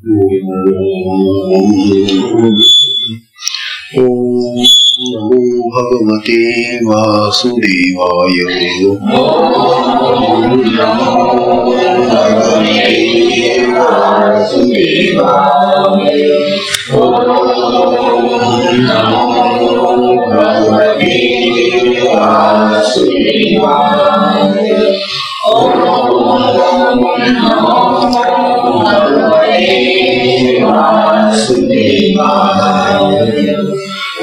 ओम नमो भगवते वासुदेवाय। ओम नमो भगवते वासुदेवाय। ओम नमो भगवते वासुदेवाय। ओम नमो भगवते वासुदेवाय।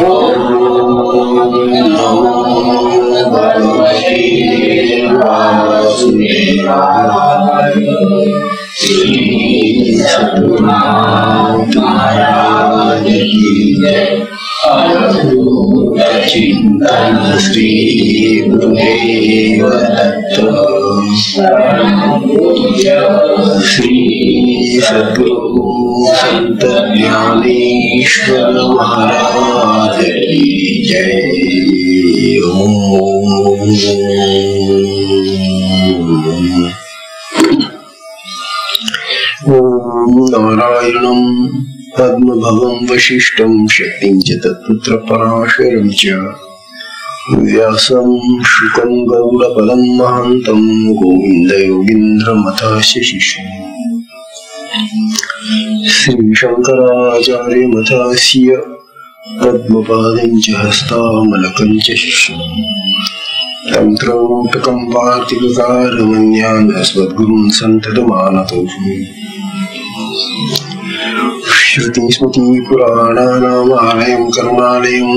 ओम नमो भगवते वासुदेवाय। श्री सद्गुरुनाथ महाराज की जय। अवधूत चिंतन श्री गुरुदेव दत्त। श्री सद्गुरु संत ज्ञानेश्वर महाराज की जय। ओम नारायणं पद्मभवं वशिष्ठं शक्तिं च तत्पुत्र पराशरं च व्यासं शुकं गौडपदं महान्तं गोविन्दयोगीन्द्रमथस्य शिष्यम् श्रीशङ्कराचार्यमथस्य पद्मपादं च हस्तामलकं च शिष्यम् तन्त्रौटकं पार्थिवकारमन्यान् अस्मद्गुरून् सन्ततमानतोऽस्मि। श्रुतिस्मृतिपुराणानामालयं करुणालयं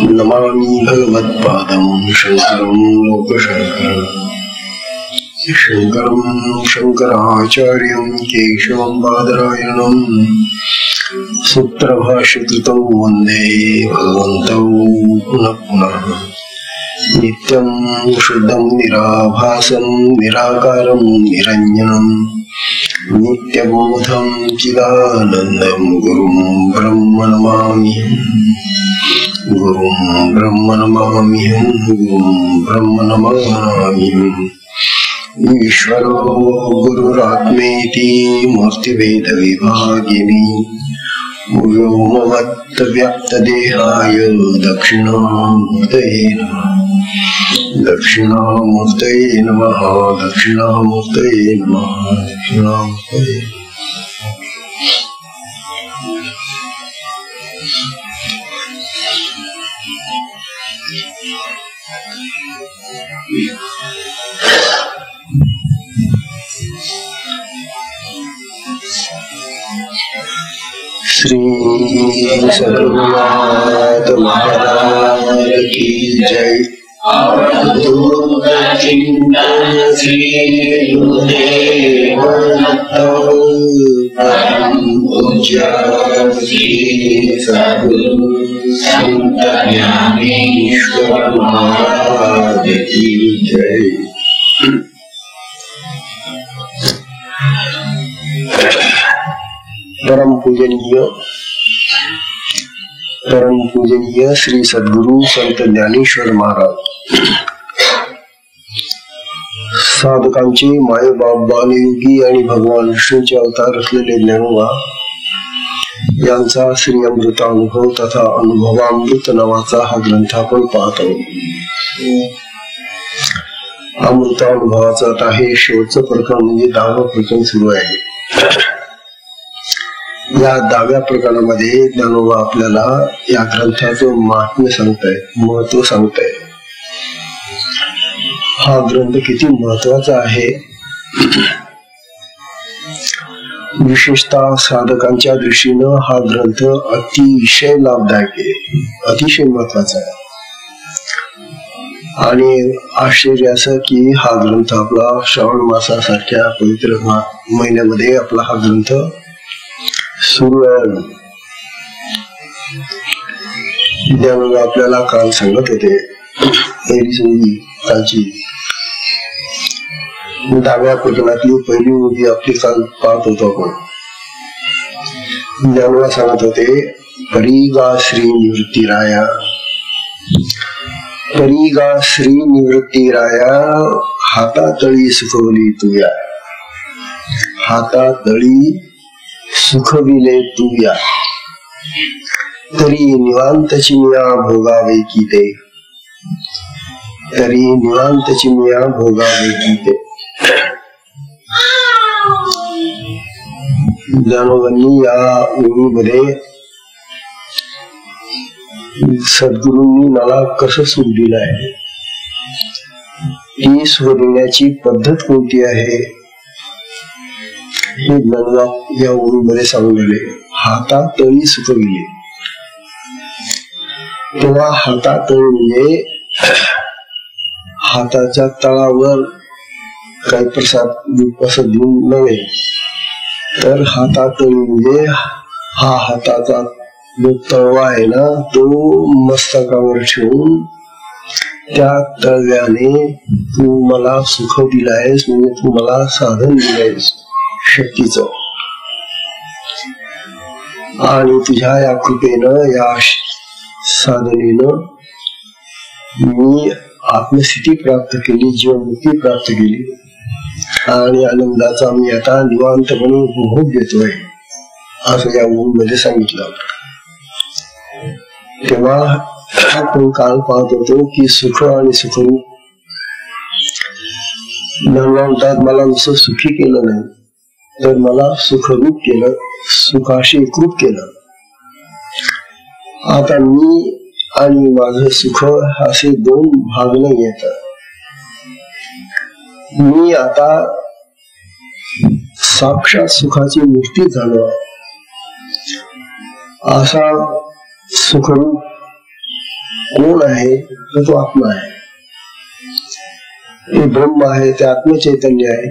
नमामि भगवत्पादं शङ्करं लोकशङ्करम्। शङ्करं शङ्कराचार्यं केशवं बादरायणं सूत्रभाष्यकृतौ वन्दे भगवन्तौ पुनः पुनः। नित्यं शुद्धं निराभासं निराकारं निरञ्जनं नित्यबोधं चिदानन्दं गुरुं ब्रह्म नमाम्यहं। गुरुं ब्रह्म नमाम्यहं। गुरुं ब्रह्म नमाम्यहम्। ईश्वरो गुरुरात्मेति मूर्तिभेदविभागिनी व्योमवद्व्याप्तदेहाय दक्षिणामूर्तये नमः। दक्षिणामूर्तये नमः। दक्षिणामूर्तये नमः। दक्षिणामूर्तये। श्री सद्गुरुनाथ महाराज की जय। अवधूत चिंतन श्री गुरुदेव दत्त। परम पूज्य श्री सद्गुरु संत ज्ञानेश्वर महाराज की जय। परम पूजनीय श्री सद्गुरु संत ज्ञानेश्वर महाराज साधकांचे मायबाप बालयोगी आणि भगवान विष्णूचे अवतार असलेले ज्ञानोबा यांचा श्री अमृतानुभव तथा अनुभवामृत नावाचा हा ग्रंथ आपण पाहतो। अमृतानुभवाचा आता हे शेवटचं प्रकरण म्हणजे 10वं प्रकरण सुरू आहे। या 10व्या प्रकरणामध्ये ज्ञानोबा आपल्याला या ग्रंथाचं महात्म्य सांगतायत, महत्व सांगतायत। हा ग्रंथ किती महत्वाचा आहे, विशेषतः साधकांच्या दृष्टीनं हा ग्रंथ अतिशय लाभदायक आहे, अतिशय महत्वाचा आहे। आणि आश्चर्य असं की हा ग्रंथ आपला श्रावण मासासारख्या पवित्र महिन्यामध्ये आपला हा ग्रंथ सुरू आहे। ज्ञानोबा आपल्याला काल सांगत होते, पहिली कालची 10व्या प्रकरणातली पहिली मुली आपली काल पाहत होतो आपण। ज्ञानोबा सांगत होते, परिगा श्री निवृत्तीराया, परिगा श्री निवृत्तीराया, हातातळी सुखवली तुया, हातातळी सुखविले तू या, तरी निवांत चिमिया भोगावे की ते, तरी निवांत चिमिया भोगावे की ते. ज्ञानोबांनी या ओळीमध्ये सद्गुरूंनी मला कसं सुख दिलं आहे, ती सुख देण्याची पद्धत कोणती आहे हे ज्ञानोबा या ओळीमध्ये सांगलेले. हातातळी सुखविले. तेव्हा हातातळी म्हणजे हाताच्या तळावर काही प्रसाद असं देऊन नव्हे, तर हातातळी म्हणजे हा हाताचा जो तळवा आहे ना, तो मस्तकावर ठेवून त्या तळव्याने तू मला सुख दिलायस, म्हणजे तू मला साधन दिलायस शक्तीच, आणि तुझ्या या कृपेनं, या साधनेनं मी आत्मस्थिती प्राप्त केली, जीवनमुक्ती प्राप्त केली, आणि आनंदाचा मी आता निवांतपणे उपभोग घेतोय, असं या ओळीमध्ये सांगितलं. तेव्हा आपण काल पाहत होतो की सुख आणि सुखरूप म्हणतात, मला नुसतं सुखी केलं नाही, तर मला सुखरूप केलं, सुखाशी एकरूप केलं. आता मी आणि माझं सुख असे दोन भाग नाही येत. मी आता साक्षात सुखाची मूर्ती झालो, असा सुखरूप कोण आहे, तर तो आत्मा आहे, ते ब्रह्म आहे, ते आत्मचैतन्य आहे.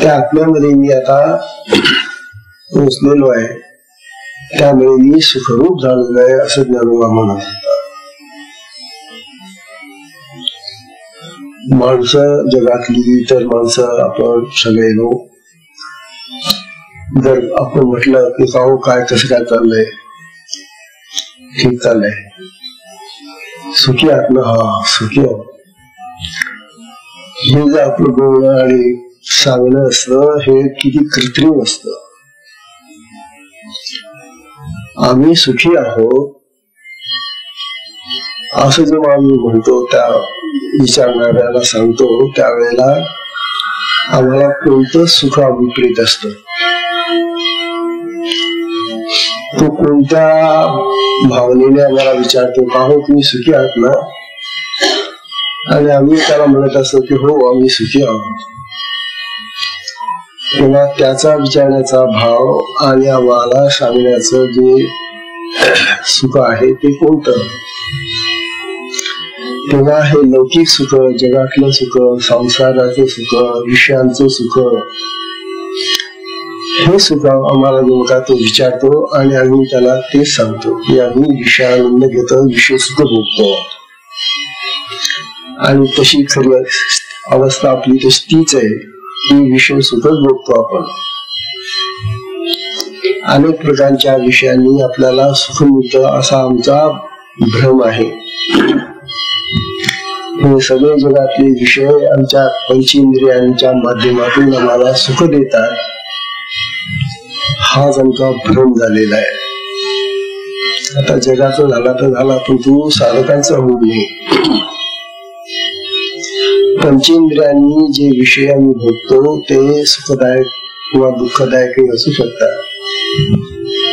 त्या आत्म्यामध्ये मी आता पोचलेलो आहे, त्यामुळे मी सुखरूप झालेलो आहे, असं ज्ञानोबा म्हणत. माणसं, जगातली इतर माणसं, आपण सगळे लोक जर आपण म्हटलं की काहो काय कसं काय चाललंय, ठीक चाललंय, सुखी आत्मा, हा सुखी आहो, हे जे आपलं बोलणं आणि सांगणं असतं हे किती कृत्रिम असतं. आम्ही सुखी आहोत असं जेव्हा आम्ही म्हणतो, त्या विचारणाऱ्याला सांगतो, त्यावेळेला आम्हाला कोणतं सुख अभिप्रेत असतं, तो कोणत्या भावनेने आम्हाला विचारतो, का हो तुम्ही सुखी आहात ना, आणि आम्ही त्याला म्हणत असतो की हो आम्ही सुखी आहोत. तेव्हा त्याचा विचारण्याचा भाव आणि आम्हाला सांगण्याचं जे सुख आहे ते कोणतं. तेव्हा हे लौकिक सुख, जगातलं सुख, संसाराचं सुख, विषयांचं सुख, हे सुख आम्हाला जेव्हा तो विचारतो आणि आम्ही त्याला तेच सांगतो की आम्ही विषयानंद घेतो, विषय सुख भोगतो, आणि तशी खरी अवस्था आपली तशीच आहे की विषय सुखच भोगतो आपण. अनेक प्रकारच्या विषयांनी आपल्याला सुख मिळतं असा आमचा भ्रम आहे. हे सगळे जगातले विषय आमच्या पंचेंद्रियांच्या माध्यमातून आम्हाला सुख देतात, हाच आमचा भ्रम झालेला आहे. आता जगाचा झाला तर झाला, पण तू साधकांचा होऊ नये. पंचेंद्रियांनी जे विषय आम्ही भोगतो ते सुखदायक किंवा दुःखदायक असू शकतात,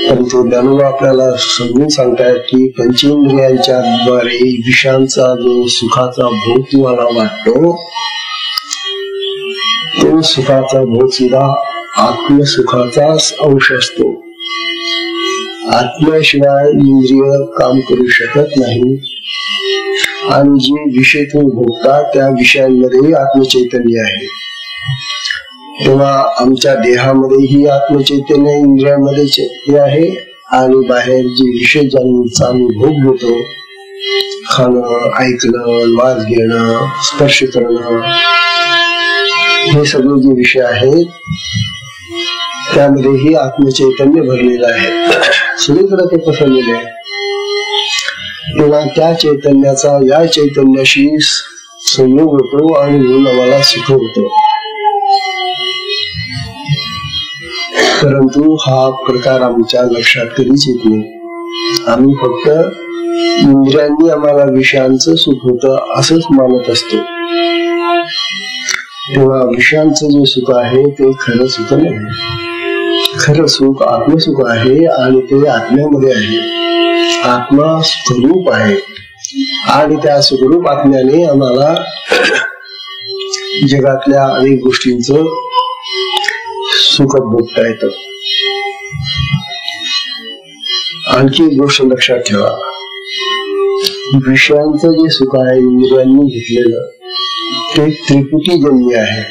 परंतु ज्ञानोबा आपल्याला समजून सांगतायत की पंचेंद्रियांच्या द्वारे विषयांचा जो सुखाचा भोग तुम्हाला वाटतो, तो सुखाचा भोग सुद्धा आत्मसुखाचाच अंश असतो. आत्म्याशिवाय इंद्रिय काम करू शकत नाही, आणि जे विषय तुम्ही भोगता त्या विषयांमध्ये आत्मचैतन्य आहे. तेव्हा आमच्या देहामध्येही आत्मचैतन्य इंद्रियांमध्ये चैतन्य आहे, आणि बाहेर जे विषय ज्यांचा आम्ही भोग घेतो, खाणं, ऐकणं, वास घेणं, स्पर्श करणं, हे सगळे जे विषय आहेत त्यामध्येही आत्मचैतन्य भरलेलं आहे, सगळीकडे ते पसरलेले आहे. तेव्हा त्या चैतन्याचा या चैतन्याशी संयोग होतो आणि म्हणून आम्हाला सुख होतो. परंतु हा प्रकार आमच्या लक्षात कधीच येत नाही. आम्ही फक्त इंद्रियांनी आम्हाला विषयांचं सुख होतं असंच मानत असतो. तेव्हा विषयांचं जे सुख आहे ते खरं सुख नाही. खरं सुख आत्मसुख आहे आणि ते आत्म्यामध्ये आहे. आत्मा स्वरूप आहे आणि त्या स्वरूप आत्म्याने आम्हाला जगातल्या अनेक गोष्टींचं सुख भोगता येतं. आणखी एक गोष्ट लक्षात ठेवा, विषयांचं जे सुख आहे इंद्रियांनी घेतलेलं ते त्रिपुटी जन्य आहे.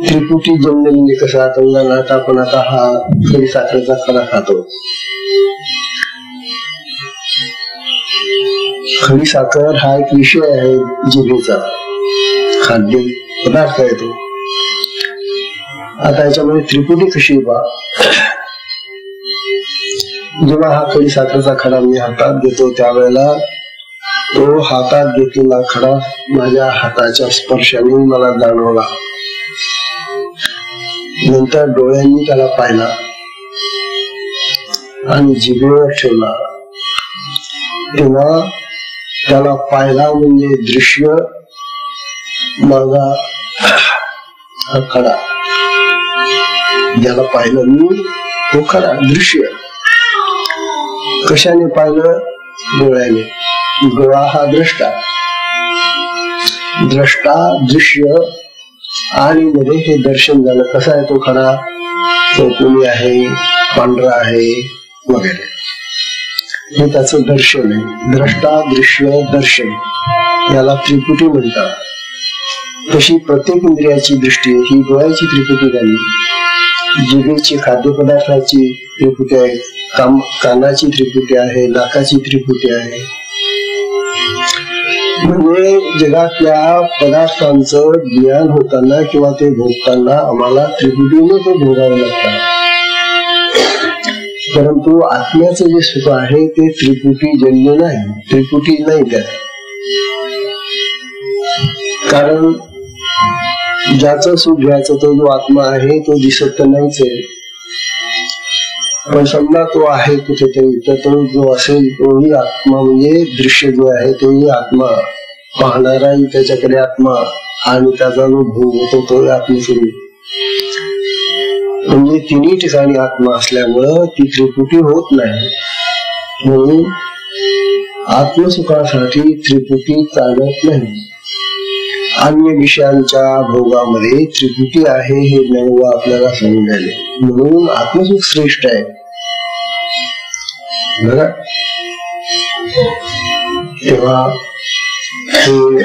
त्रिपुटी जन्य म्हणजे कसं, आता आपण आता हा खडी साखरेचा खडा खातो. खडी साखर हा एक विषय आहे जिभेचा, खाद्य पदार्थ आहे तो. आता याच्यामध्ये त्रिपुटी कशी बा, जेव्हा हा खडी साखरेचा खडा मी हातात घेतो त्यावेळेला तो हातात घेतलेला खडा माझ्या हाताच्या स्पर्शाने मला जाणवला. नंतर डोळ्यांनी त्याला पाहिला आणि जिभेवर ठेवला. तेव्हा त्याला पाहिला म्हणजे दृश्य माझा हा खडा, ज्याला पाहिलं मी तो खडा दृश्य. कशाने पाहिलं? डोळ्याने. डोळा हा द्रष्टा, द्रष्टा दृश्य आणि मध्ये हे दर्शन झालं. कसा आहे तो खडा? चौकोनी आहे, पांढरा आहे वगैरे, हे त्याचं दर्शन आहे. द्रष्टा दृश्य दर्शन याला त्रिपुटी म्हणतात. तशी प्रत्येक इंद्रियाची दृष्टी ही डोळ्याची त्रिपुटी झाली, जिभेची खाद्यपदार्थाची त्रिपुटी आहे, कानाची त्रिपुटी आहे, नाकाची त्रिपुटी आहे. म्हणजे जगातल्या पदार्थांचं ज्ञान होताना किंवा ते भोगताना आम्हाला त्रिपुटीने ते भोगावं लागतं. परंतु आत्म्याचं जे सुख आहे ते त्रिपुटी जन्य नाही, त्रिपुटी नाही त्यात. कारण ज्याचं सुख घ्यायचं तो जो आत्मा आहे तो दिसत तर नाहीच आहे, पण समजा तो आहे कुठेतरी, तर तो जो असेल तोही आत्मा, म्हणजे दृश्य जो आहे तोही आत्मा, पाहणाराही त्याच्याकडे आत्मा आणि त्याचा जो भोग होतो तोही आत्मस्वरूप. म्हणजे तिन्ही ठिकाणी आत्मा असल्यामुळं ती त्रिपुटी होत नाही. म्हणून आत्मसुखासाठी त्रिपुटी चालत नाही. अन्य विषयांच्या भोगामध्ये त्रिपुटी आहे हे ज्ञानोबा आपल्याला सांगून राहिले. म्हणून आत्मसुख श्रेष्ठ आहे. बघा, तेव्हा हे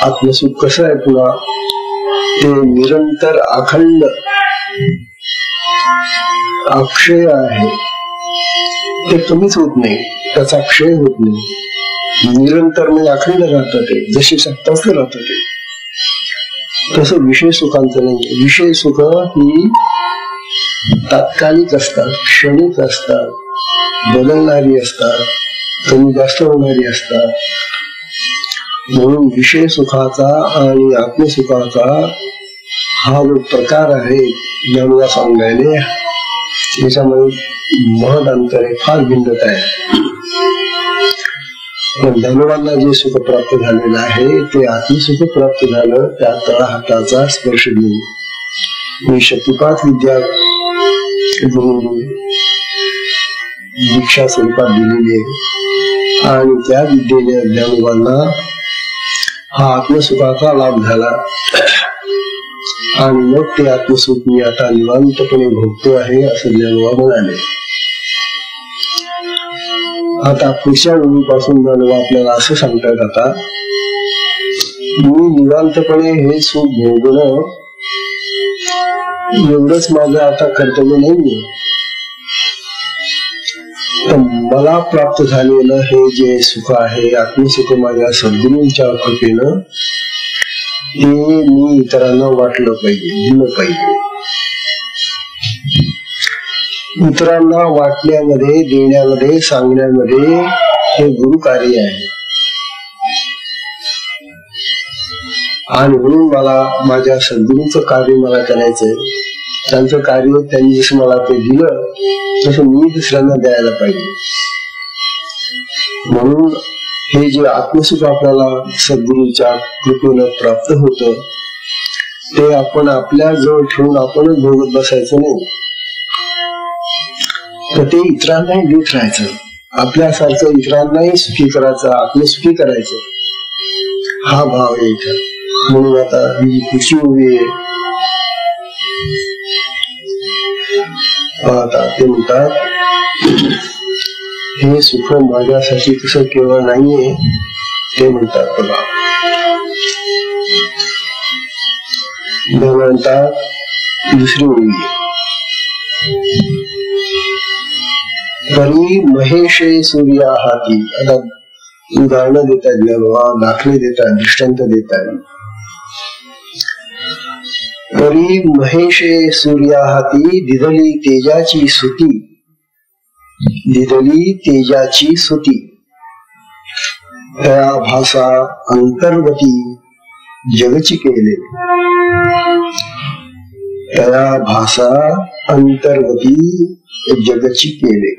आत्मसुख कसं आहे पुन्हा, ते निरंतर अखंड अक्षय आहे. ते कमीच होत नाही, त्याचा क्षय होत नाही. निरंतर म्हणजे अखंड राहतं ते, जशी तसं राहतं ते. तसं विषय सुखांचं नाही. विषय सुख ही तात्कालिक असतात, क्षणिक असतात, बदलणारी असतात, कमी जास्त होणारी असतात. म्हणून विषय सुखाचा आणि आत्मसुखाचा हा जो प्रकार आहे ज्ञानोबा सांगून राहिले, याच्यामध्ये महत् अंतर आहे, फार भिन्नता आहे. पण ज्ञानोबांना जे सुख प्राप्त झालेलं आहे ते आत्मसुख प्राप्त झालं. त्या तळहाताचा स्पर्श घेऊन मी शक्तिपात विद्या दीक्षा स्वरूपात दिलेली आहे आणि त्या विद्येने ज्ञानोबांना हा आत्मसुखाचा लाभ झाला आणि मग ते आत्मसुख मी आता निवांतपणे भोगतो आहे असं ज्ञानोबा म्हणाले. आता पुढच्या वेळीपासून ज्ञानोबा आपल्याला असं सांगतात, आता मी निवांतपणे हे सुख भोगणं एवढंच माझं आता कर्तव्य नाहीये. तर मला प्राप्त झालेलं हे जे सुख आहे आत्मसुख माझ्या सद्गुरूंच्या कृपेनं, ते मी इतरांना वाटलं पाहिजे, दिलं पाहिजे. इतरांना वाटण्यामध्ये, देण्यामध्ये, सांगण्यामध्ये हे गुरु कार्य आहे. आणि म्हणून मला माझ्या सद्गुरूंचं कार्य मला करायचंय. त्यांचं कार्य त्यांनी जसं मला ते दिलं तसं मी दुसऱ्यांना द्यायला पाहिजे. म्हणून हे जे आत्मसुख आपल्याला सद्गुरूच्या कृपेनं प्राप्त होतं ते आपण आपल्या जवळ ठेवून आपणच भोगत बसायचं नाही, तर ते इतरांनाही देत राहायचं. आपल्यासारखं इतरांनाही सुखी करायचं, आत्मसुखी करायचं, हा भाव आहे इथं. म्हणून आता ही खुशी उभी आहे. आता ते म्हणतात हे सुख माझ्यासाठी तसं केवळ नाहीये. ते म्हणतात बघा, म्हणतात दुसरी ओळी, परी महेशे सूर्या हाती. आता उदाहरणं देत आहेत ज्ञानोबा, दाखले देत आहेत, दृष्टांत देत आहेत. परी महेशे सूर्या हाती दिदली तेजाची सुती. दिदली तेजाची सुती त्या भाषा अंतर्गती जगची केले. त्या भाषा अंतर्गती जगची केले.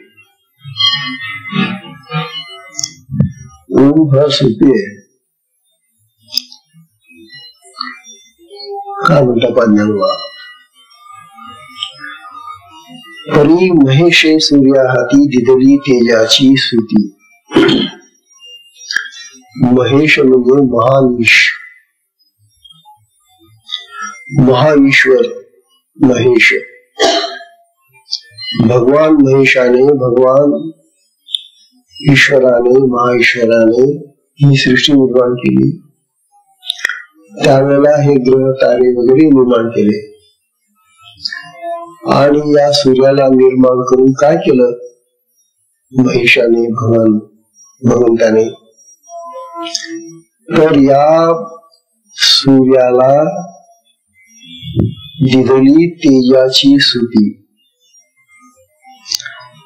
ओम हा सुपे काय म्हणता पाज्ञानोबा, परी महेशे सूर्या हाती दिदली तेजाची सुती. महेश म्हणजे महान ईश, महाईश्वर महेश. भगवान महेशाने, भगवान ईश्वराने, महाईश्वराने ही सृष्टी निर्माण केली. त्यावेळेला हे ग्रह तारे वगैरे निर्माण केले आणि या सूर्याला निर्माण करून काय केलं महेशाने, भगवंताने, तर या सूर्याला दिदली तेजाची सुती.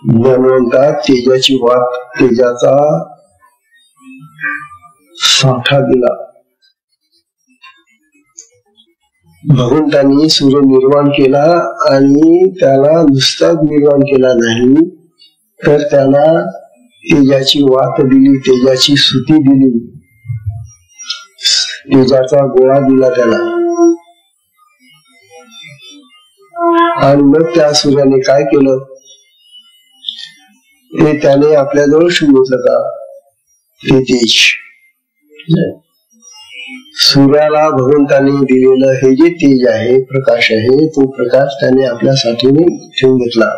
म्हणतात तेजाची वाट, तेजाचा साठा दिला. भगवंतांनी सूर्य निर्माण केला आणि त्याला नुसताच निर्माण केला नाही, तर त्याला तेजाची वाट दिली, तेजाची सुती दिली, तेजाचा गोळा दिला त्याला. आणि मग त्या सूर्याने काय केलं ते त्याने आपल्याजवळ शिवलं का ते तेज. सूर्याला भगवंताने दिलेलं हे जे तेज आहे, प्रकाश आहे, तो प्रकाश त्याने आपल्यासाठी ठेवून घेतला.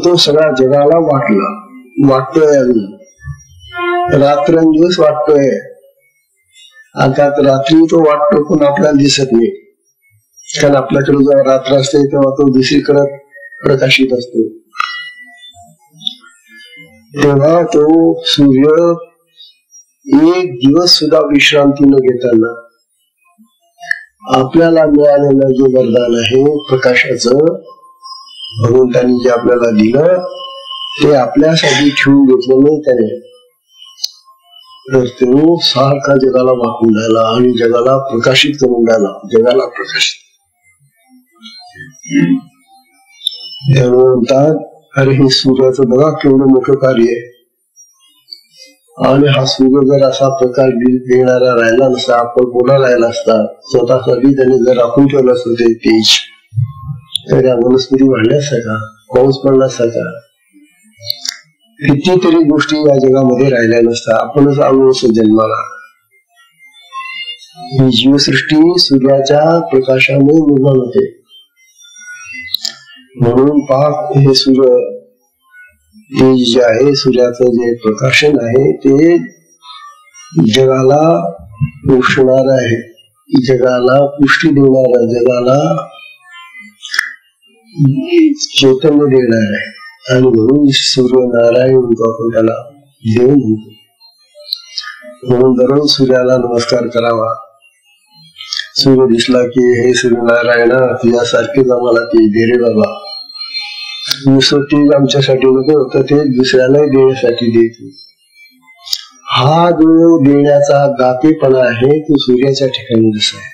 तो सगळ्या जगाला वाटतोय. अजून रात्रंदिवस वाटतोय. आता रात्री तो वाटतो पण आपल्याला दिसत नाही, कारण आपल्याकडे जेव्हा रात्र असते तेव्हा तो दुसरीकडे प्रकाशित असतो. तेव्हा तो सूर्य एक दिवस सुद्धा विश्रांती न घेताना आपल्याला मिळालेलं जे वरदान आहे प्रकाशाचं, भगवंतांनी जे आपल्याला दिलं ते आपल्यासाठी ठेवून घेतलं नाही त्याने, तर तो सारखा जगाला वाकून राहिला आणि जगाला प्रकाशित करून राहिला. जगाला प्रकाशित म्हणतात, अरे हे सूर्याचं बघा केवढं मोठं कार्य आहे. आणि हा सूर्य जर असा प्रकाश देणारा राहिला नसता, आपण कोणा राहिला असता, स्वतःसाठी त्याने जर राखून ठेवलं असतं ते तेज, तर या वनस्पती वाढल्या असत्या का, पाऊस पडला असता का, कितीतरी गोष्टी या जगामध्ये राहिल्या नसत्या. आपणच आलो असं जन्माला. ही जीवसृष्टी सूर्याच्या प्रकाशामुळे निर्माण होते. म्हणून पाक हे सूर्य तेज जे आहे, सूर्याचं जे प्रकाशन आहे ते जगाला पोषणार आहे, जगाला पुष्टी देणार आहे, जगाला चैतन्य देणार आहे. आणि म्हणून सूर्यनारायण म्हणतो आपण त्याला, देव म्हणतो. म्हणून दररोज सूर्याला नमस्कार करावा. सूर्य दिसला की हे सूर्यनारायणा तुझ्यासारखेच आम्हाला ते दे रे बाबा. तेज आमच्यासाठी नको तर ते दुसऱ्यालाही देण्यासाठी देतो. हा जो देण्याचा दातेपणा आहे तो सूर्याच्या ठिकाणी जसा आहे.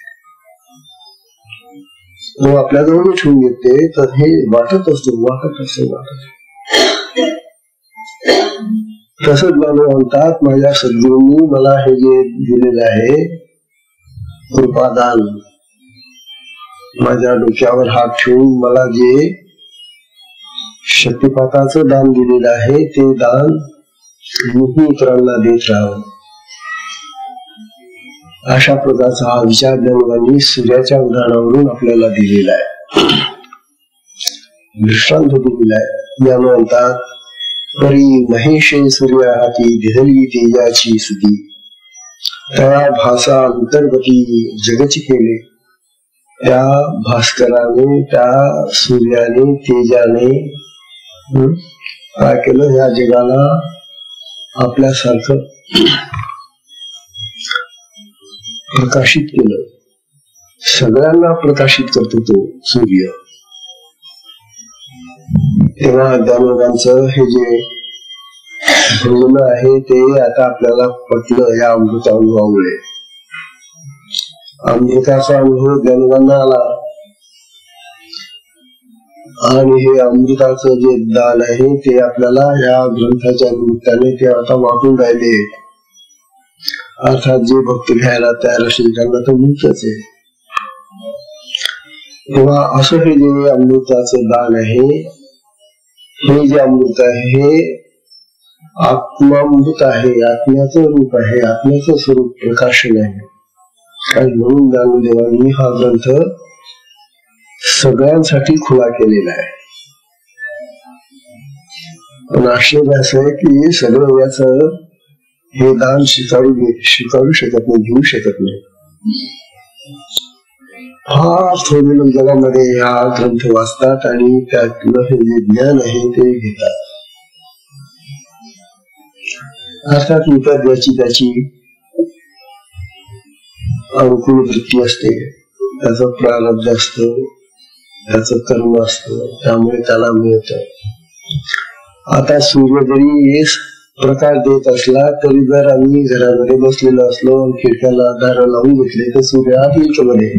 तो आपल्याजवळ ठेवून घेते तर हे वाटत असतो. तसंच मानव म्हणतात माझ्या सद्गुरूंनी मला हे जे दिलेलं आहे कृपादान, माझ्या डोक्यावर हात ठेवून मला जे शक्तिपाताचं दान दिलेलं आहे ते दान मी इतरांना देत राहावं. अशा प्रकारचा हा विचार ज्ञानोबांनी सूर्याच्या उदाहरणावरून आपल्याला दिलेला आहे, दृष्टांत दिलेला आहे. ज्ञान म्हणतात परी महेशे सूर्य हाती दिधली तेजाची सुधी, त्या भासा अंतर्गती जगची केले. त्या भास्कराने, त्या सूर्याने, तेजाने काय केलं, या जगाला आपल्यासारखं प्रकाशित केलं. सगळ्यांना प्रकाशित करतो तो सूर्य. तेव्हा ज्ञानोबांचं हे जे बोलणं आहे ते आता आपल्याला पटलं या अमृतानुभवामुळे. अमृताचा अनुभव ज्ञानोबांना आला आणि हे अमृताचं जे दान आहे ते आपल्याला या ग्रंथाच्या निमित्ताने ते आता वाटून राहिले. अर्थात जे भक्त घ्यायला तयार असेल त्यांना तर मिळतच आहे. तेव्हा असं हे जे अमृताचं दान आहे, हे जे अमृत आहे हे आत्मामृत आहे, आत्म्याचं रूप आहे, आत्म्याचं स्वरूप प्रकाशन आहे. आणि म्हणून ज्ञानदेवांनी हा ग्रंथ सगळ्यांसाठी खुला केलेला आहे. पण आश्चर्य असं आहे की सगळं याच हे दान स्वीकारू शकत नाही, घेऊ शकत नाही. फार थोडे लोक जगामध्ये हा ग्रंथ वाचतात आणि त्यातलं हे जे ज्ञान आहे ते घेतात. अर्थात इतर त्याची अनुकूल वृत्ती असते, त्याचं प्रारब्ध असतं, त्याचं कर्म असतं, त्यामुळे त्याला मिळत. आता सूर्य जरी प्रकाश देत असला तरी जर आम्ही घरामध्ये बसलेलो असलो, खिडक्याला दार लावून घेतले तर सूर्य आत येतो मध्ये,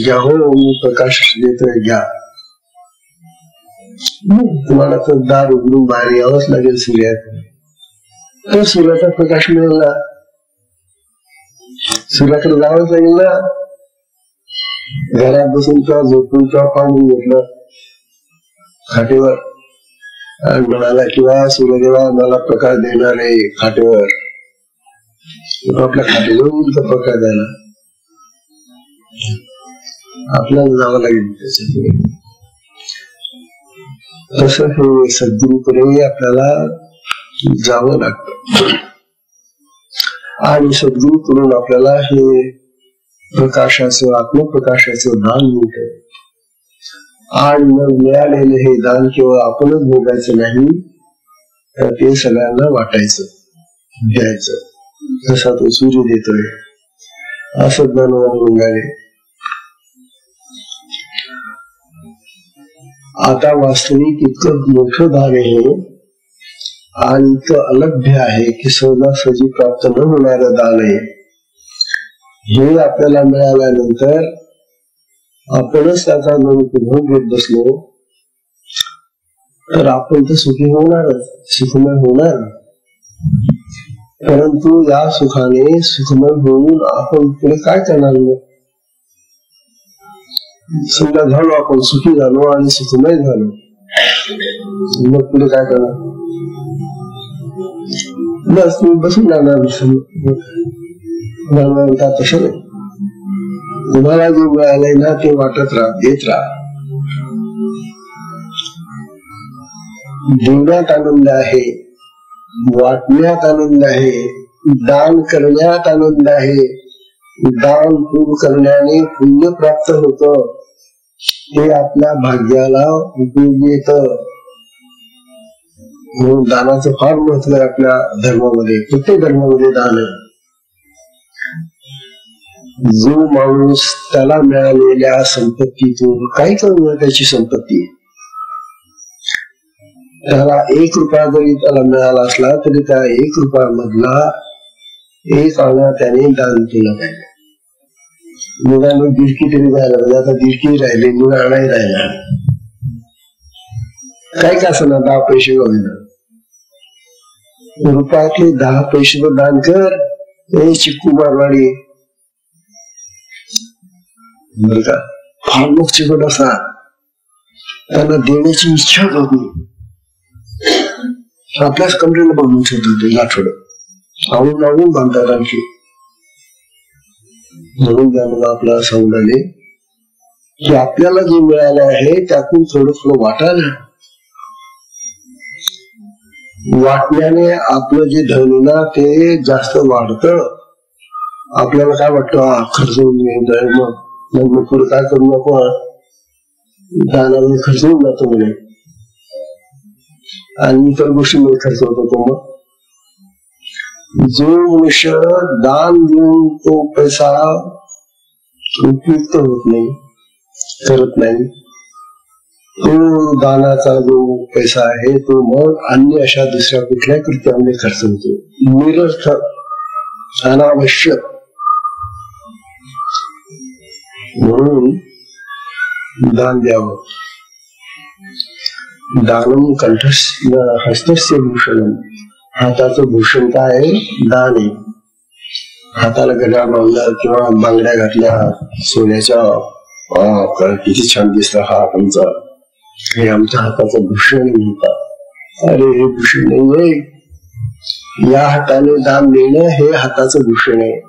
घ्या हो मी प्रकाश देतोय घ्या. तुम्हाला तर दार उघडून बाहेर यावंच लागेल सूर्याकडे, तर सूर्याचा प्रकाश मिळाला, सूर्याकडे जावंच लागेल ना. घरात बसून किंवा झोपून किंवा पाणी घेतलं खाटेवर आणि म्हणाला किंवा सूर्यदेवा मला प्रकाश देणार आहे खाटेवर, आपल्या खाटेवर येईल का प्रकाश द्यायला? आपल्याला जावं लागेल त्याच्यापुढे. तसं हे सद्गुरूकडे आपल्याला जावं लागतं आणि सद्गुरूकडून आपल्याला हे प्रकाशाचं, आत्मप्रकाशाचं दान मिळतं. आणि मग मिळालेलं हे दान केवळ आपणच भोगायचं नाही, तर ते सगळ्यांना वाटायचं, द्यायचं, जसा तो सूर्य देतोय असं ज्ञानोबा म्हणाले. आता वास्तविक इतकं मोठं दान आहे आणि इतकं अलभ्य आहे की सहजासहजी प्राप्त न होणारं दान आहे. हे आपल्याला मिळाल्यानंतर आपणच त्याचा गैरप्रयोग घेत बसलो तर आपण तर सुखी होणारच, सुखमय होणार. परंतु या सुखाने सुखमय होऊन आपण पुढे काय करणार? समजा झालो आपण सुखी झालो आणि सुखमय झालो, मग पुढे काय करणार? बस तुम्ही बसून राहणार. तसं नाही, तुम्हाला जे मिळालंय ना ते वाटत राहा, देत राहा. देण्यात आनंद आहे, वाटण्यात आनंद आहे, दान करण्यात आनंद आहे. दान पूर्ण करण्याने पुण्य प्राप्त होतं, ते आपल्या भाग्याला उपयोगी येतं. म्हणून दानाचं फार महत्व आहे आपल्या धर्मामध्ये. प्रत्येक धर्मामध्ये दान आहे. जो माणूस त्याला मिळालेल्या संपत्तीतून काही कमी त्याची संपत्ती, त्याला 1 रुपया जरी त्याला मिळाला असला तरी त्या 1 रुपया मधला 1 आणा त्याने दान केलं पाहिजे. निघाले दिडकी तरी जायला पाहिजे. आता दिडकी राहिले, निघाणाही राहिला. काय का असं ना 10 पैसे होईना, रुपयातले 10 पैसे तर दान कर. हे चिक्कू मारवाडी बर का, फार लोक चिकट असतात, त्यांना देण्याची इच्छा होत नाही. आपल्याच कमरेला बांधून ठेवतात ते आठवडं आवडून आवडून बांधतात आणखी. म्हणून त्यामुळे आपल्याला सांगले की आपल्याला जे मिळालं आहे त्यातून थोडं थोडं वाटायला. वाटण्याने आपलं जे धन ना ते जास्त वाढतं. आपल्याला काय वाटतं, खर्च होऊन मग पुढे काय करू नको, दानामध्ये खर्च होऊन जातो म्हणे आणि इतर गोष्टींमध्ये खर्च होतो. तो मग जो मनुष्य दान देऊन तो पैसा उपयुक्त होत नाही, करत नाही, तो दानाचा जो पैसा आहे तो मग अन्य अशा दुसऱ्या कुठल्याही कृत्यामध्ये खर्च होतो, निरर्थक, अनावश्यक. म्हणून दान द्यावं. दानम हस्तस्य भूषणम. हाताचं भूषण काय आहे? दान आहे. हाताला गड्या लावल्या किंवा बांगड्या घातल्या सोन्याच्या, किती छान दिसतं हात आमचा, हे आमच्या हाताचं भूषण म्हणतात. अरे हे भूषण नाहीये, या हाताने दान देणं हे हाताचं भूषण आहे.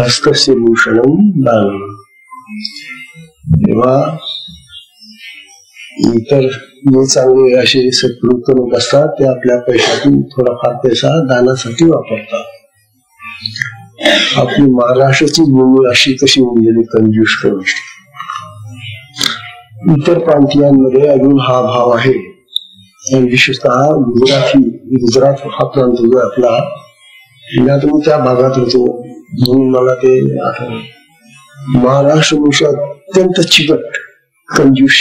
हस्तस्य भूषणम दान. तेव्हा इतर जे चांगले असे सत्कृत लोक असतात ते आपल्या पैशातून थोडाफार पैसा दानासाठी वापरतात. आपली महाराष्ट्राची भूमी अशी कशी होऊन गेली कंजूष करून. इतर प्रांतीयांमध्ये अजून हा भाव आहे. विशेषतः गुजरात हा प्रांत जो आपला, मी त्या भागात होतो म्हणून मला ते आठवलं. महाराष्ट्र भाषा अत्यंत चिकट, कंजूष.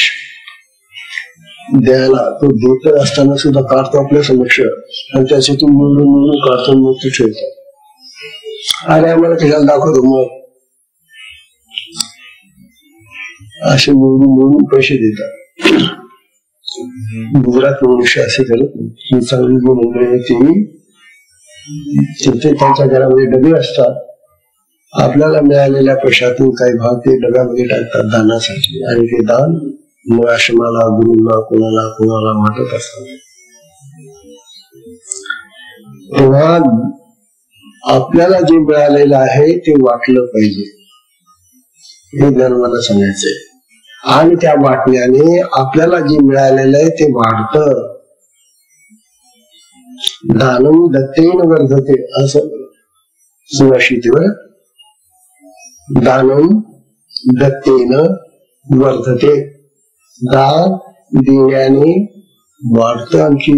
द्यायला तो देत असताना सुद्धा काढतो आपल्या समक्ष आणि त्याच्यातून मिळून काढतो, मग तो ठेवतो. अरे आम्हाला कशाला दाखवतो मग, असे मिळून पैसे देतात. गुजरात मनुष्य असे करत नाही. चांगली जी मंडळी आहे ती तिथे त्यांच्या घरामध्ये डबे असतात. आपल्याला मिळालेल्या पैशातून काही भाग ते डब्यामध्ये टाकतात दानासाठी आणि ते दान मग आश्रमाला, गुरुंना, कोणाला वाटत असतात. तेव्हा आपल्याला जे मिळालेलं आहे ते वाटलं पाहिजे, हे ज्ञानवाला सांगायचंय. आणि त्या वाटण्याने आपल्याला जे मिळालेलं आहे ते वाढतं. दानम दत्तेन वर्धते असं सुभाषितवर. दानम दत्तेन वर्धते. दान देण्याने वाढतं आणखी.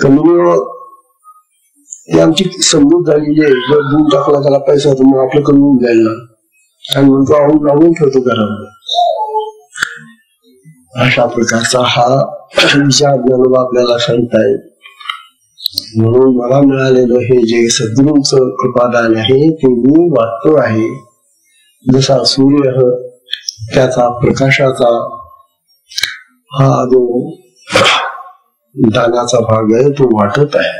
कमी ती आमची समजूत झालेली आहे. जर दूध टाकला त्याला पैसा होतो मग आपलं कमी होऊन जाईल ना, आणि म्हणतो आवून लावून ठेवतो घरामध्ये. अशा प्रकारचा हा विचार ज्ञानोबा आपल्याला सांगतायत. म्हणून मला मिळालेलं हे जे सद्गुरूंचं कृपादान आहे ते मी वाटतो आहे. जसा सूर्य त्याचा प्रकाशाचा हा जो दानाचा भाग आहे तो वाटत आहे.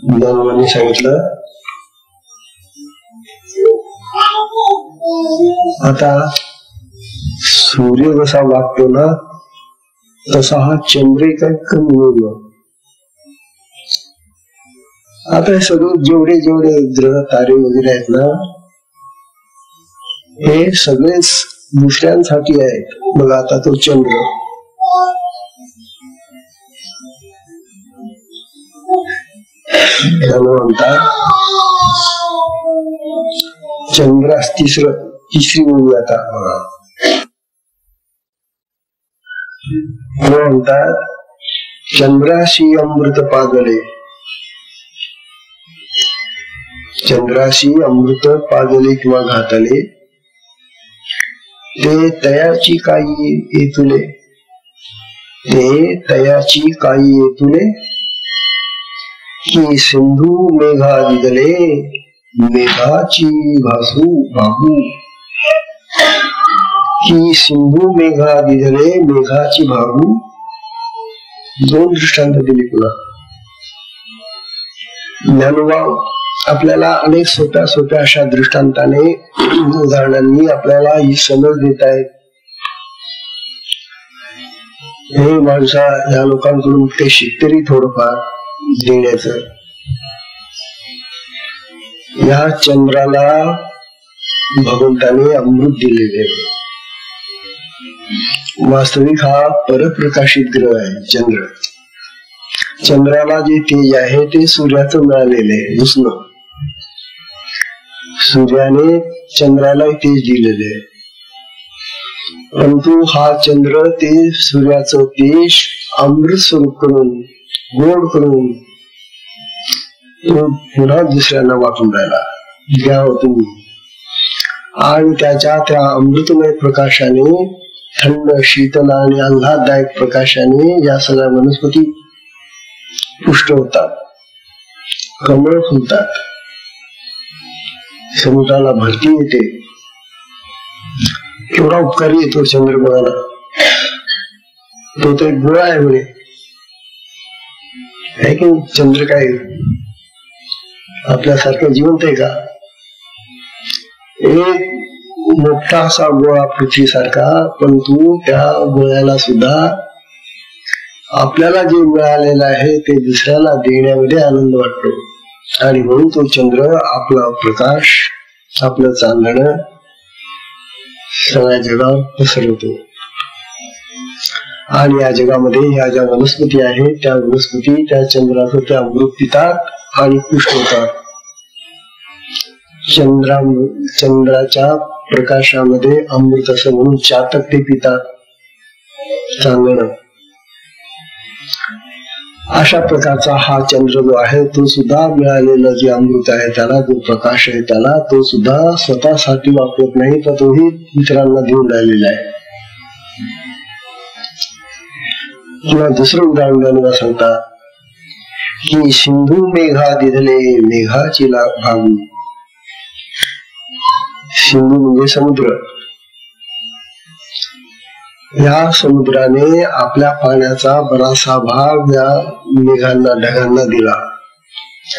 ज्ञानोबांनी सांगितलं आता सूर्य जसा वाटतो ना तसा हा चंद्र काही कमी होईल. आता हे सगळे जेवढे ग्रह तारे वगैरे आहेत ना हे सगळेच दुसऱ्यांसाठी आहेत. बघा आता तो चंद्र, त्याला म्हणतात चंद्रास तिसरी मुली. आता म्हणतात चंद्राशी अमृत पाजले. चंद्राशी अमृत पाजले किंवा घातले ते तयाची काही येतुले. ते तयाची काही येतुले की सिंधू मेघा दिदले मेघाची भागू की सिंधू मेघा दिदले मेघाची भागू. दोन दृष्टांत दिले पुन्हा. ज्ञानोबा आपल्याला अनेक सोप्या सोप्या अशा दृष्टांताने उदाहरणांनी आपल्याला ही समज देत आहेत. हे माणसा या लोकांकडून ते शिकतरी थोडंफार देण्याचं. या चंद्राला भगवंताने अमृत दिलेले. वास्तविक हा परप्रकाशित ग्रह आहे चंद्र. चंद्राला जे तेज आहे ते सूर्याचं मिळालेले आहे. उष्ण सूर्याने चंद्राला तेज दिलेले आहे. परंतु हा चंद्र ते सूर्याचं तेज अमृत स्वरूप करून गोड करून तो पुन्हा दुसऱ्यांना वाटून राहिला. घ्यावं तुम्ही. आणि त्याच्या त्या अमृतमय प्रकाशाने थंड शीतल आणि आल्हाददायक प्रकाशाने या सगळ्या वनस्पती पुष्ट होतात, कमळ फुलतात, समुद्राला भरती येते. केवढा उपकारी येतो चंद्रबळाला. तो तर एक गोळा आहे म्हणे. आहे की चंद्र काय आपल्यासारखं जिवंत आहे का? एक मोठा असा गोळा पृथ्वीसारखा, परंतु त्या गोळ्याला सुद्धा आपल्याला जे मिळालेलं आहे ते दुसऱ्याला देण्यामध्ये आनंद वाटतो. आणि म्हणून तो चंद्र आपला प्रकाश आपलं चांदणं सगळ्या जगावर पसरवतो. आणि या जगामध्ये ह्या ज्या वनस्पती आहेत त्या वनस्पती त्या चंद्राचं त्या अमृत पितात आणि पुष्ट होतात. चंद्राच्या प्रकाशामध्ये अमृत असं म्हणून चातक ते पितात चांदणं. अशा प्रकारचा हा चंद्र जो आहे तो सुद्धा मिळालेला जे अमृत आहे त्याला, जो प्रकाश आहे त्याला, तो सुद्धा स्वतःसाठी वापरत नाही तर तोही इतरांना देऊन राहिलेला आहे. किंवा दुसरं उदाहरण ज्ञानोबा सांगतात की सिंधू मेघा दिधले मेघाची भागू. सिंधू म्हणजे समुद्र. या समुद्राने आपल्या पाण्याचा बराचसा भाग या मेघांना ढगांना दिला.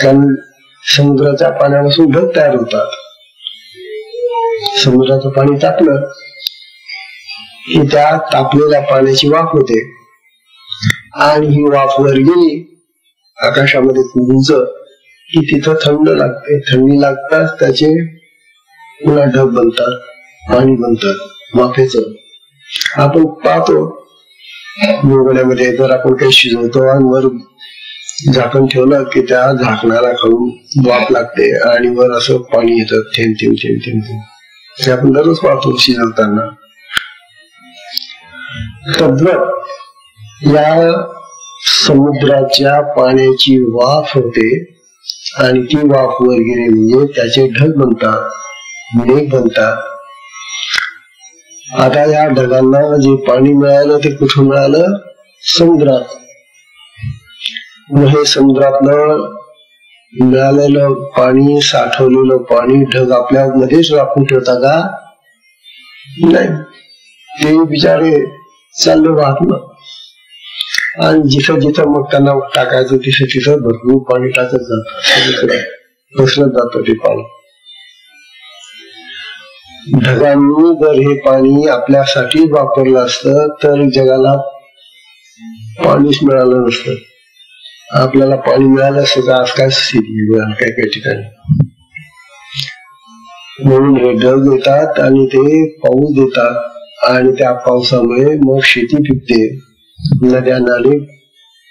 कारण समुद्राच्या पाण्यापासून ढग तयार होतात. समुद्राचं पाणी तापलं की त्या तापलेल्या पाण्याची वाफ होते आणि ही वाफ वर गेली आकाशामध्ये उंच की तिथं थंड लागते. थंडी लागताच त्याचे पुन्हा ढग बनतात, पाणी बनतात वाफेचं. आपण पाहतो मोगड्यामध्ये जर आपण काही शिजवतो आणि वर झाकण ठेवलं की त्या झाकणाला खाऊन वाफ लागते आणि वर असं पाणी येतं थेंब थेंब थेंब थेंब थेंब. ते आपण दररोज पाहतो शिजवताना. तद्वत या समुद्राच्या पाण्याची वाफ होते आणि ती वाफ वर गेली म्हणजे त्याचे ढग बनतात, मेघ बनतात. आता या ढगांना जे पाणी मिळालं ते कुठून मिळालं? समुद्रात. हे समुद्रातलं मिळालेलं पाणी, साठवलेलं पाणी ढग आपल्या मध्येच राखून ठेवता का? नाही. ते बिचारे चालले वाहत ना. आणि जिथं जिथं मग त्यांना टाकायचं तिथं तिथं भरपूर पाणी टाकत जात, पसरत जात ते पाणी. ढगांनी जर हे पाणी आपल्यासाठी वापरलं असतं तर जगाला पाणीच मिळालं नसतं. आपल्याला पाणी मिळालं असतं तर आज काय स्थिती काय काही ठिकाणी. म्हणून हे ढग येतात आणि ते पाऊस देतात आणि त्या पावसामुळे मग शेती पिकते, नद्या नाले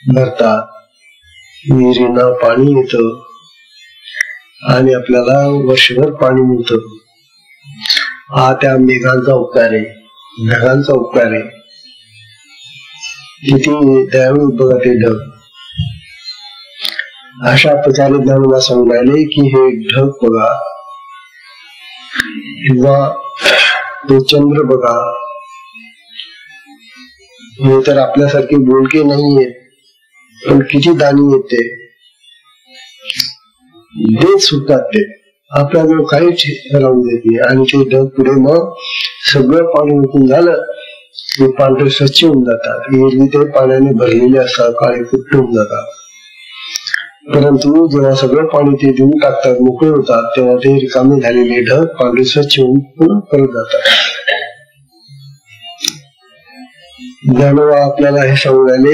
भरतात, विहिरींना पाणी येतं आणि आपल्याला वर्षभर पाणी मिळतं. हा त्या मेघांचा उपकार आहे, ढगांचा उपकार आहे. किती दयाळू बघा ते ढग. अशा प्रकारे ज्ञानोबा सांगून राहिले की हे ढग बघा किंवा तो चंद्र बघा, हे तर आपल्यासारखे बोलके नाहीये पण किती दानी येते. देत सुटतात ते, आपल्याजवळ काहीच राहून देत नाही. आणि ते ढग पुढे मग सगळं पाणी विकून झालं की पांढरे स्वच्छ होऊन जातात. एरवी ते पाण्याने भरलेले असतात, काळे कुट्ट होऊन जातात. परंतु जेव्हा सगळं पाणी ते देऊन टाकतात, मोकळे होतात, तेव्हा ते रिकामे झालेले ढग पांढरे स्वच्छ होऊन पुन्हा परत जातात. ज्ञानोबा आपल्याला हे सांगून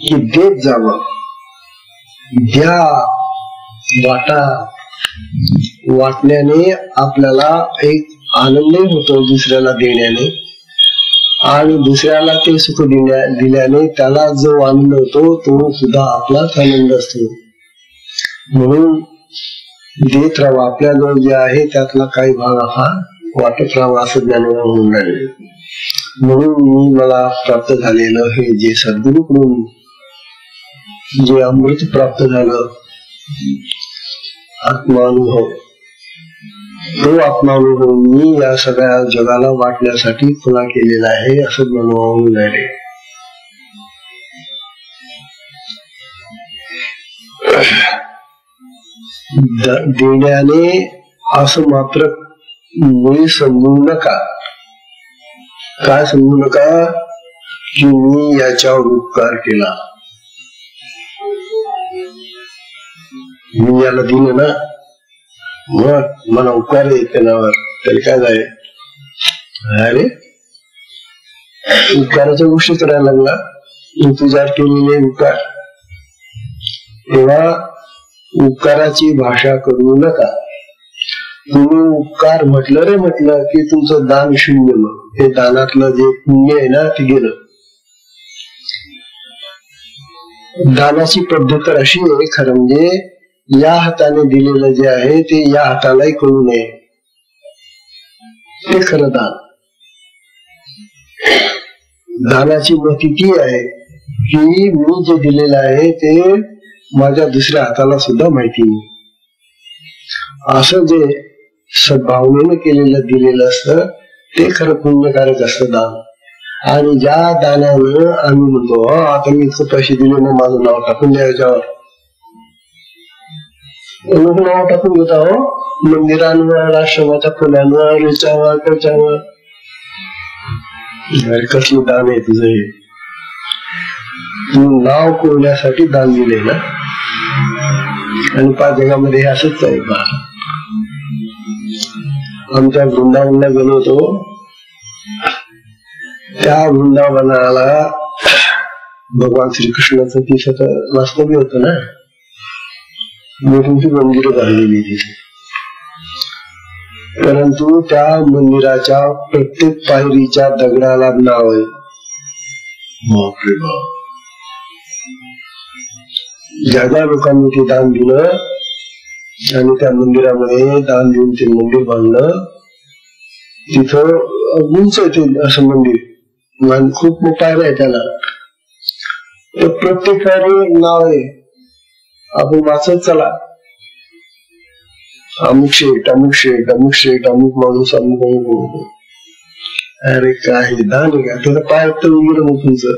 की देत जावं, द्या, वाटा. वाटण्याने आपल्याला एक आनंदही होतो दुसऱ्याला देण्याने, आणि दुसऱ्याला ते सुख दिल्याने त्याला जो आनंद होतो तो सुद्धा आपलाच आनंद असतो. म्हणून देत राहावं, आपल्याजवळ जे आहे त्यातला काही भाग हा वाटत राहावा असं ज्ञानोबा म्हणून राहिले. म्हणून मला प्राप्त झालेलं हे जे सद्गुरूकडून जे अमृत प्राप्त झालं, आत्मानुभव, तो आत्मानुभव मी या सगळ्या जगाला वाटण्यासाठी खुला केलेला आहे असं म्हणून राहिले. देण्याने असं मात्र मुळी समजू नका. काय समजू नका की मी याच्यावर उपकार केला, मी याला दिलं ना, मग मला उपकार आहे त्याच्यावर, त्याला काय जाय. अरे उपकाराच्या गोष्टी करायला लागला, तुझ्यावर केलेले उपकार. तेव्हा उपकाराची भाषा करू नका. तुम्ही उपकार म्हटलं रे म्हटलं की तुमचं दान शून्य. मग ते दानातलं जे पुण्य आहे ना ते गेलं. दानाची पद्धत तर अशी आहे खरं म्हणजे, या हाताने दिलेलं जे आहे ते या हातालाही कळू नये, ते खरं दान. दानाची मती ती आहे की मी जे दिलेलं आहे ते माझ्या दुसऱ्या हाताला सुद्धा माहिती नाही. असं जे सद्भावनेनं केलेलं दिलेलं असतं ते खरं पुण्यकारक असतं दान. आणि ज्या दानानं आम्ही म्हणतो आता मी इतकं पैसे दिले ना, माझं नाव टाकून द्या याच्यावर, लोक नाव टाकून घेता हो, मंदिरांवर, आश्रमाच्या फुलांवर, याच्यावर त्याच्यावर. कसलं दान आहे तुझं हे? तू नाव कोरण्यासाठी दान दिले ना. आणि 5 जगामध्ये हे असंच आहे बा. आमच्या वृंदावनला गेलो होतो, त्या वृंदावनाला भगवान श्रीकृष्णाचं तिथं वास्तव्य होतं ना, मोठी मंदिरं बांधलेली तिथे. परंतु त्या मंदिराच्या प्रत्येक पायरीच्या दगडाला नाव आहे. बापरे बाप. ज्या ज्या लोकांनी ते दान दिलं आणि त्या मंदिरामध्ये दान देऊन ते मंदिर बांधलं, तिथं उंच आहे असं मंदिर आणि खूप पायऱ्या आहे त्याला. तर प्रत्येक पायरी नाव आहे, आपण वाचत चला. अमुक शेठ, अमुक शेठ, अमुक शेठ, अमुक माणूस, अमुक अमुक. अरे काय दान आहे का? त्याचं पाय तर गेलं मग तुमचं.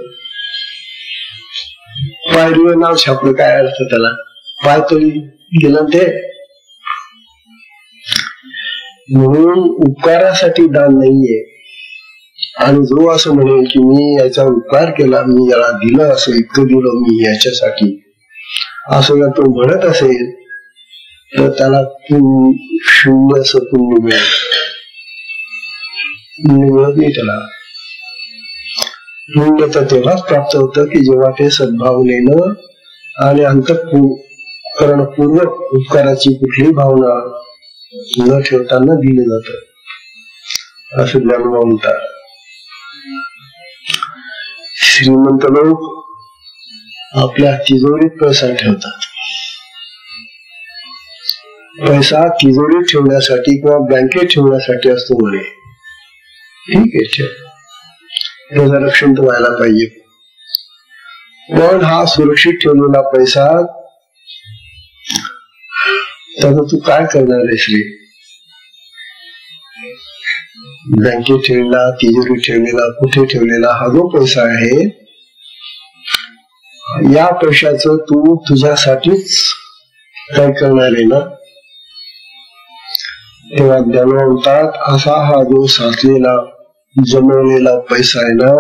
पायरीवर नाव छापलं, काय अर्थ त्याला? पाय तरी गेलं ते. म्हणून उपकारासाठी दान नाहीये. आणि जो असं म्हणेल की मी याचा उपकार केला, मी याला दिलं, असं इतकं दिलं मी याच्यासाठी, असं जर तो म्हणत असेल तर त्याला शून्य असं पुण्य मिळेल. मिळत नाही त्याला. पुण्य तर तेव्हाच प्राप्त होतं की जेव्हा ते सद्भावनेनं आणि अंतःकरणपूर्वक उपकाराची कुठलीही भावना न ठेवताना दिले जात, असं ज्ञानोबा म्हणतात. श्रीमंत लोक आपल्या तिजोरीत पैसा ठेवतात. पैसा तिजोरीत ठेवण्यासाठी किंवा बँकेत ठेवण्यासाठी असतो म्हणे. ठीक आहे, त्याचं रक्षण तर व्हायला पाहिजे. पण हा सुरक्षित ठेवलेला पैसा त्याचं तू काय करणार आहे श्री? बँकेत ठेवलेला, तिजोरीत ठेवलेला, कुठे ठेवलेला हा जो पैसा आहे, या पैशाचं तू तुझ्यासाठीच काय करणार आहे ना. तेव्हा ज्ञानोबा म्हणतात असा हा जो साचलेला जमवलेला पैसा आहे ना,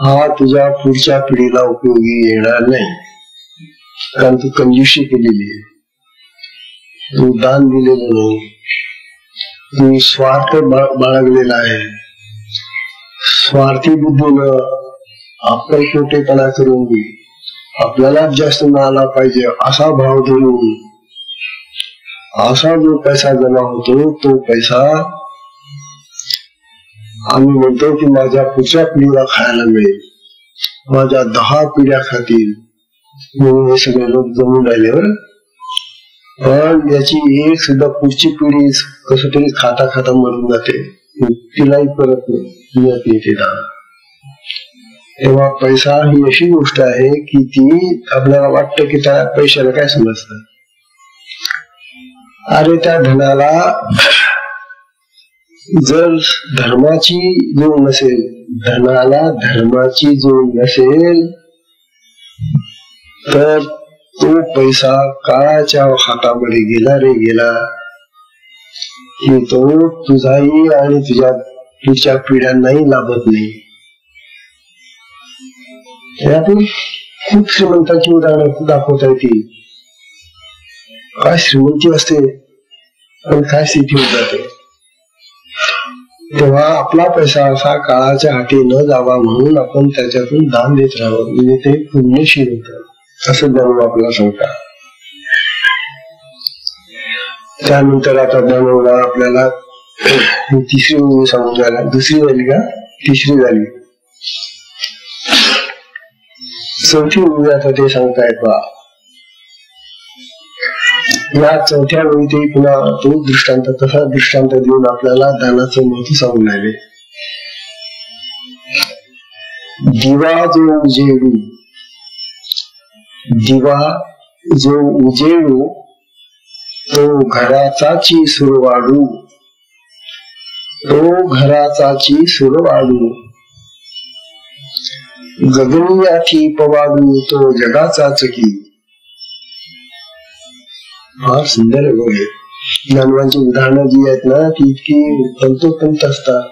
हा तुझ्या पुढच्या पिढीला उपयोगी येणार नाही. कारण तू कंजूसी केलेली आहे, तू दान दिलेलं नाही, तू स्वार्थ बाळगलेला आहे. स्वार्थी बुद्धीनं अक्कलकोटेपणा करून आपल्यालाच जास्त मिळाला पाहिजे असा भाव धरून असा जो पैसा जमा होतो, तो पैसा आम्ही म्हणतो की माझ्या पुढच्या पिढीला खायला मिळेल, माझ्या 10 पिढ्या खातील म्हणून हे सगळे लोक जमून राहिले. बरं, पण याची एक सुद्धा पुढची पिढी कसं तरी खाता खाता मरून जाते, तिलाही परत मिळत नाही ते दान. तेव्हा पैसा ही अशी गोष्ट आहे की ती आपल्याला वाटतं की त्या पैशाला काय समजतं. अरे त्या धनाला जर धर्माची जोड नसेल, धनाला धर्माची जोड नसेल तर तो पैसा काळाच्या हातामध्ये गेला रे गेला की तो तुझाही आणि तुझ्या पुढच्या पिढ्यांनाही लाभत नाही. यातून खूप श्रीमंताची उदाहरणं दाखवता येतील. काय श्रीमंती असते पण काय स्थिती होत जाते. तेव्हा आपला पैसा असा काळाच्या हाती न जावा म्हणून आपण त्याच्यातून दान देत राहावं, म्हणजे ते पुण्यशील होत असं ज्ञानोबा आपल्याला सांगतात. त्यानंतर आता ज्ञानोबा आपल्याला तिसरी ओवी सांगून झाला. दुसरी झाली का तिसरी झाली, चौथी ओवी आता ते सांगतायत बा. या चौथ्या वेळी ते पुन्हा तो दृष्टांत तसा दृष्टांत देऊन आपल्याला दानाचं महत्व सांगून राहिले. दिवा जो उजेडू, दिवा जो उजेडू तो घराचाची सुरवाडू, तो घराचाची सुरवाडू, गगनीयाची पवाडू तो जगाचाच की. फार सुंदर आहे. ज्ञानवांची उदाहरणं जी आहेत ना ती इतकी तंतोतंत असतात.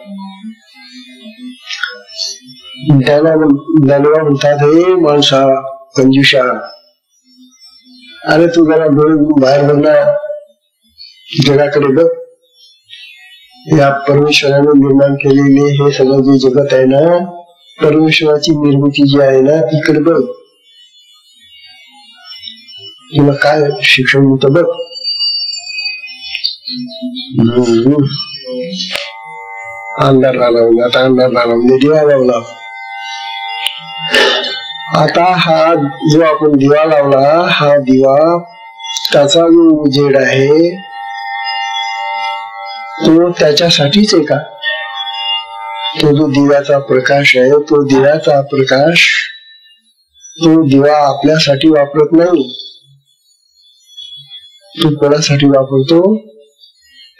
ज्ञानोबा म्हणतात हे माणसा कंजूषा, अरे तू जरा डोळे बाहेर बघ ना, जगाकडे बघ. या परमेश्वराने निर्माण केलेले हे सगळं जे जगत आहे ना, परमेश्वराची निर्मिती जी आहे ना तिकडे बघ. तुला काय शिक्षण होतं बघ. अंधार झाला, आता अंधार झाला म्हणजे दिवा लावला. आता हा जो आपण दिवा लावला, हा दिवा त्याचा जो उजेड आहे तो त्याच्यासाठीच आहे का. तो जो दिव्याचा प्रकाश आहे, तो दिव्याचा प्रकाश तो दिवा आपल्यासाठी वापरत नाही, तो कोणासाठी वापरतो,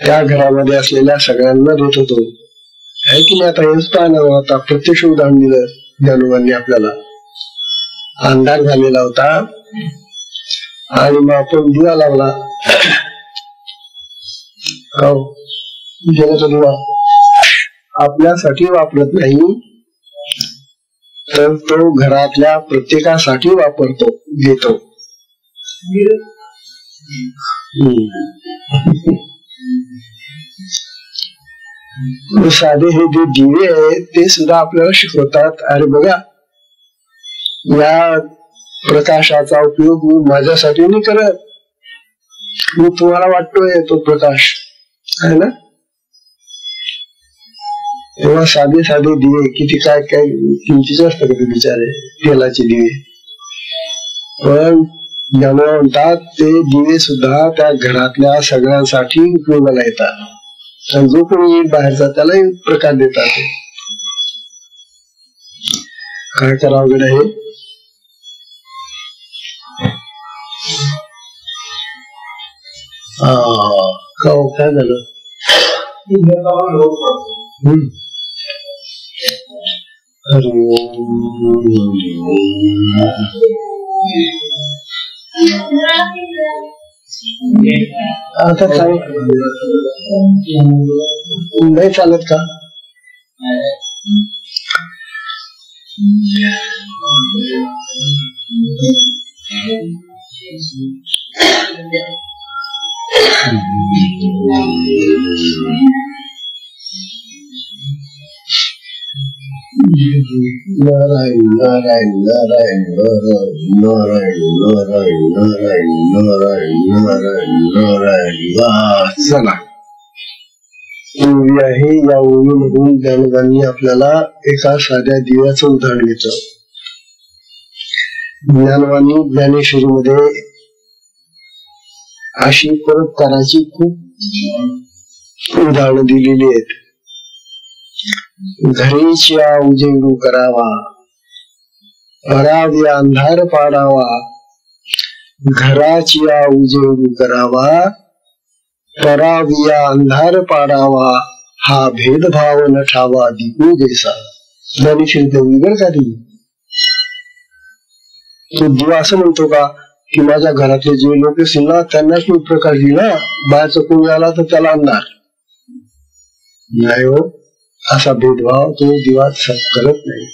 त्या घरामध्ये असलेल्या सगळ्यांना देत होतो. आहे की नाही. आता हेच पाहणार होता, प्रत्यक्ष उदाहरण दिलं ज्ञानोबांनी आपल्याला. अंधार झालेला होता आणि मग आपण दिवा लावला, जगाचा दिवा आपल्यासाठी वापरत नाही तर तो घरातल्या प्रत्येकासाठी वापरतो, देतो. साधे हे जे दिवे आहेत ते सुद्धा आपल्याला शिकवतात. अरे बघा, या प्रकाशाचा उपयोग मी माझ्यासाठी नाही करत, मी तुम्हाला वाटतोय तो प्रकाश आहे ना. तेव्हा साधे साधे दिवे किती काय काय किमतीचे असतात का ते बिचारे तेलाचे दिवे. पण ज्ञानोबा म्हणतात ते दिवे सुद्धा त्या घरातल्या सगळ्यांसाठी उपयोगाला येतात. आणि जो कोणी येईल बाहेरचा त्यालाही प्रकाश देतात. काय करावं अवघड आहे. काय झालं. हरि ओम. आता नाही चालत का? नारायण नारायण नारायण नारायण नारायण नारायण नारायण नारायण नारायण. चला आहे या ओळीमधून ज्ञानोबांनी आपल्याला एका साध्या दिव्याचं उदाहरण घेतलं. ज्ञानोबांनी ज्ञानेश्वरीमध्ये अशी परोपकाराची खूप उदाहरणं दिलेली आहेत. घरीच्या उजेडू करावा, पराव्या अंधार पाडावा. घराच्या उजेडू करावा, पराव्या अंधार पाडावा. हा भेदभाव न ठावा दिपू देसा. ज्ञानेश्वरीत बिघड का ती? तो दिवा असं म्हणतो का की माझ्या घरातले जे लोक असतील ना त्यांनाच मी प्रकाश दिला, बाहेरचा कोणी आला तर त्याला अंधार नाही. हो, असा भेदभाव तो दिवा करत नाही.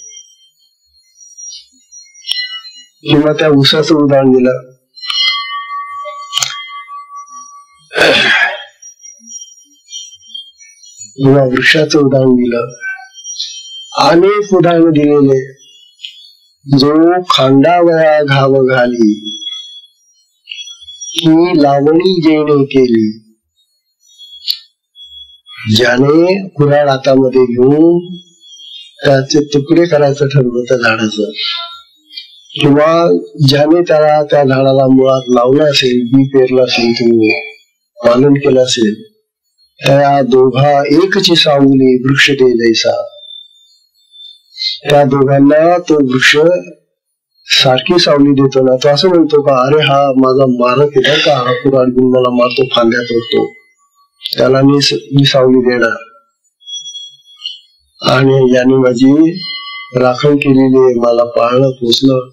किंवा त्या उसाचं उदाहरण दिलं. किंवा वृक्षाचं उदाहरण दिलं. अनेक उदाहरण दिलेले. जो खांडावया घाव घाली ही लावणी जेणे केली. ज्याने कुऱ्हाड हातामध्ये घेऊन त्याचे तुकडे करायचं ठरवलं त्या झाडाचं, किंवा ज्याने त्याला त्या झाडाला मुळात लावलं असेल, बी पेरलं असेल, तुम्ही पालन केलं असेल, त्या दोघा एकची सावली वृक्ष देसा. त्या दोघांना तो वृक्ष सारखी सावली देतो ना. तो असं म्हणतो का अरे हा माझा मारक आहे का, हा कुऱ्हाड घेऊन मला मारतो, फांद्या तोडतो, त्याला मी सावली देणार. आणि याने माझी राखण केलेली आहे, मला पाळणं पोचणं,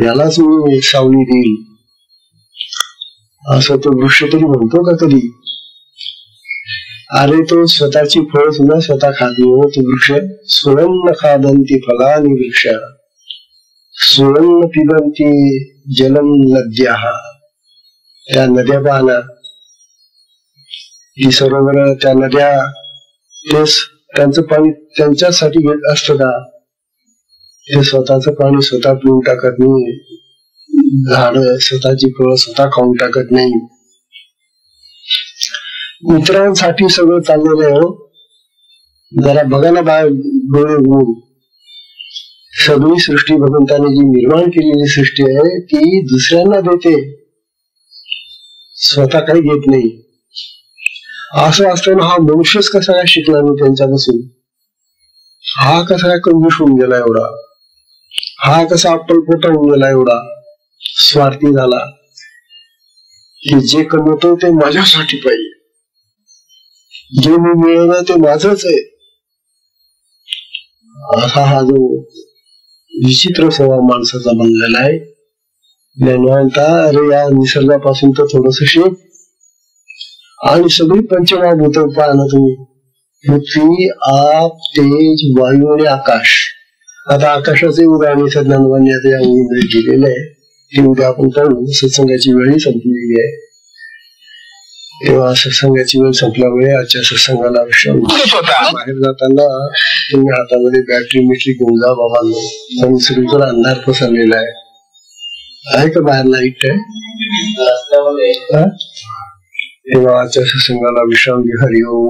यालाच मी सावली देईल, असं तो वृक्ष तरी म्हणतो का कधी? अरे तो स्वतःची फळ सुद्धा स्वतः खाते. हो, तो वृक्ष स्वयं खादंती फलानी वृक्ष स्वयं पिबंती जलम नद्या. त्या नद्या पाहना, ही सरोवर, त्या नद्या, तेच त्यांचं पाणी त्यांच्यासाठी घेत असतं का? ते स्वतःच पाणी स्वतः पिऊन टाकत नाही. झाड स्वतःची फळं स्वतः खाऊन टाकत नाही. इतरांसाठी सगळं चाललेलं आहे. हो, जरा बघा ना बाहेर डोळे उघडून. सगळी सृष्टी भगवंताने जी निर्माण केलेली सृष्टी आहे ती दुसऱ्यांना देते, स्वतः काही घेत नाही. असं असताना हा मनुष्यच कसा काय शिकला नाही त्यांच्यापासून? हा कसा काय कंजूस होऊन गेला एवढा? हा कसा अप्पलपोटा होऊन गेला एवढा स्वार्थी झाला की जे कमवतो ते माझ्यासाठी पाहिजे, जे मी मिळवलं ते माझच आहे. असा हा जो विचित्र स्वभाव माणसाचा बनलेला आहे. म्हणता अरे या निसर्गापासून तर थोडस शिक. आणि सगळी पंचमहाभूत पाहणं तुम्ही, पृथ्वी, आप, तेज, वायू आणि आकाश. आता आकाशाचे उदाहरण ज्ञानोबांनी आता या ओळीमध्ये दिलेलं आहे. ते उद्या आपण पाहू. सत्संगाची वेळही संपलेली आहे. तेव्हा सत्संगाची वेळ संपल्यामुळे आजच्या सत्संगाला बाहेर जाताना तुम्ही हातामध्ये बॅटरी मिटरी घेऊन जा बाबांनो. आणि सगळीकडे अंधार पसरलेला आहे का बाहेर लाईट आहे? तेव्हा आजच्या सत्संगाला विश्राम घे. हरिओम.